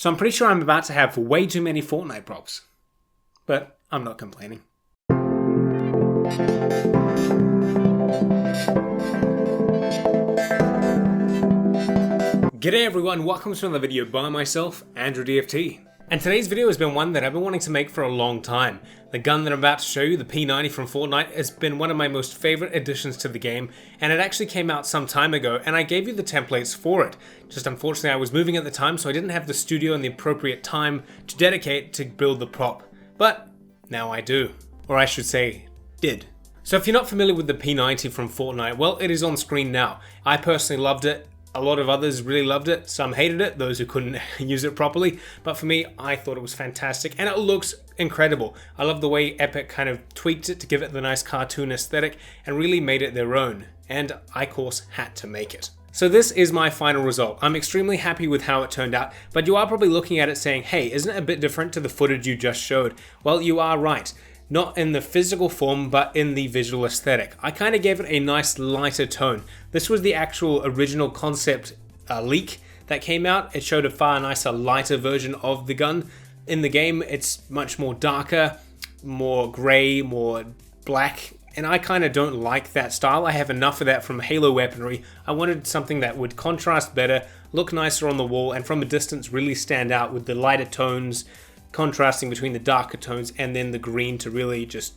So I'm pretty sure I'm about to have way too many Fortnite props. But I'm not complaining. G'day everyone, welcome to another video by myself, Andrew DFT. And today's video has been one that I've been wanting to make for a long time. The gun that I'm about to show you, the P90 from Fortnite, has been one of my most favorite additions to the game, and it actually came out some time ago, and I gave you the templates for it. Just unfortunately I was moving at the time, so I didn't have the studio and the appropriate time to dedicate to build the prop. But now I do. Or I should say, did. So if you're not familiar with the P90 from Fortnite, well, it is on screen now. I personally loved it. A lot of others really loved it, some hated it, those who couldn't use it properly, but for me, I thought it was fantastic, and it looks incredible. I love the way Epic kind of tweaked it to give it the nice cartoon aesthetic, and really made it their own, and I, of course, had to make it. So this is my final result. I'm extremely happy with how it turned out, but you are probably looking at it saying, hey, isn't it a bit different to the footage you just showed? Well, you are right. Not in the physical form, but in the visual aesthetic. I kind of gave it a nice lighter tone. This was the actual original concept leak that came out. It showed a far nicer, lighter version of the gun. In the game, it's much more darker, more grey, more black, and I kind of don't like that style. I have enough of that from Halo weaponry. I wanted something that would contrast better, look nicer on the wall, and from a distance really stand out with the lighter tones, contrasting between the darker tones and then the green to really just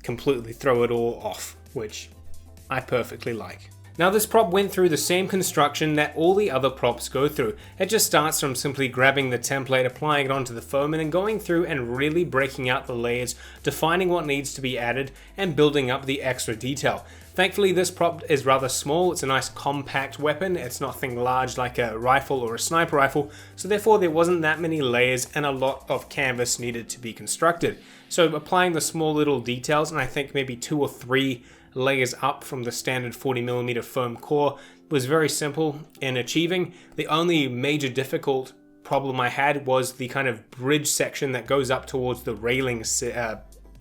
completely throw it all off, which I perfectly like. Now this prop went through the same construction that all the other props go through. It just starts from simply grabbing the template, applying it onto the foam, and then going through and really breaking out the layers, defining what needs to be added, and building up the extra detail. Thankfully this prop is rather small, it's a nice compact weapon, it's nothing large like a rifle or a sniper rifle, so therefore there wasn't that many layers and a lot of canvas needed to be constructed. So applying the small little details, and I think maybe 2 or 3 layers up from the standard 40mm foam core, was very simple in achieving. The only major difficult problem I had was the kind of bridge section that goes up towards the railing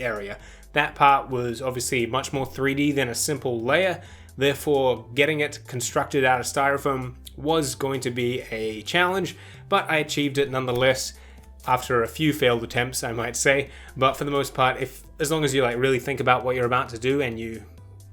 area. That part was obviously much more 3D than a simple layer, therefore getting it constructed out of styrofoam was going to be a challenge, but I achieved it nonetheless after a few failed attempts, I might say. But for the most part, as long as you really think about what you're about to do and you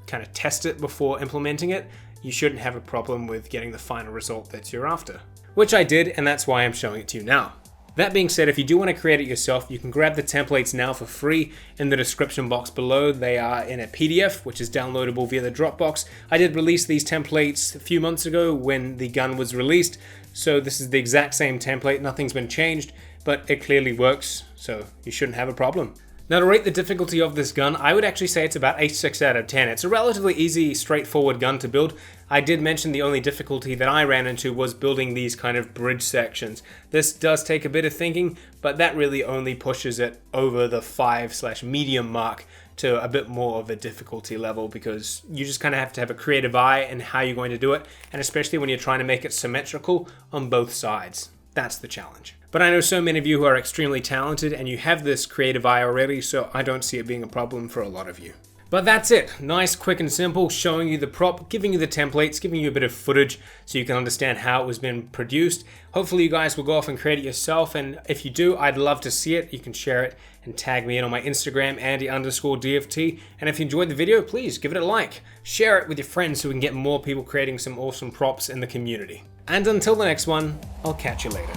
kind of test it before implementing it, you shouldn't have a problem with getting the final result that you're after. Which I did, and that's why I'm showing it to you now. That being said, if you do want to create it yourself, you can grab the templates now for free in the description box below. They are in a PDF, which is downloadable via the Dropbox. I did release these templates a few months ago when the gun was released, so this is the exact same template, nothing's been changed, but it clearly works, so you shouldn't have a problem. Now to rate the difficulty of this gun, I would actually say it's about a 6 out of 10. It's a relatively easy, straightforward gun to build. I did mention the only difficulty that I ran into was building these kind of bridge sections. This does take a bit of thinking, but that really only pushes it over the 5/medium mark to a bit more of a difficulty level, because you just kind of have to have a creative eye in how you're going to do it, and especially when you're trying to make it symmetrical on both sides. That's the challenge. But I know so many of you who are extremely talented and you have this creative eye already, so I don't see it being a problem for a lot of you. But that's it. Nice, quick and simple, showing you the prop, giving you the templates, giving you a bit of footage so you can understand how it was being produced. Hopefully you guys will go off and create it yourself, and if you do, I'd love to see it. You can share it and tag me in on my Instagram, Andy_DFT. And if you enjoyed the video, please give it a like. Share it with your friends so we can get more people creating some awesome props in the community. And until the next one, I'll catch you later.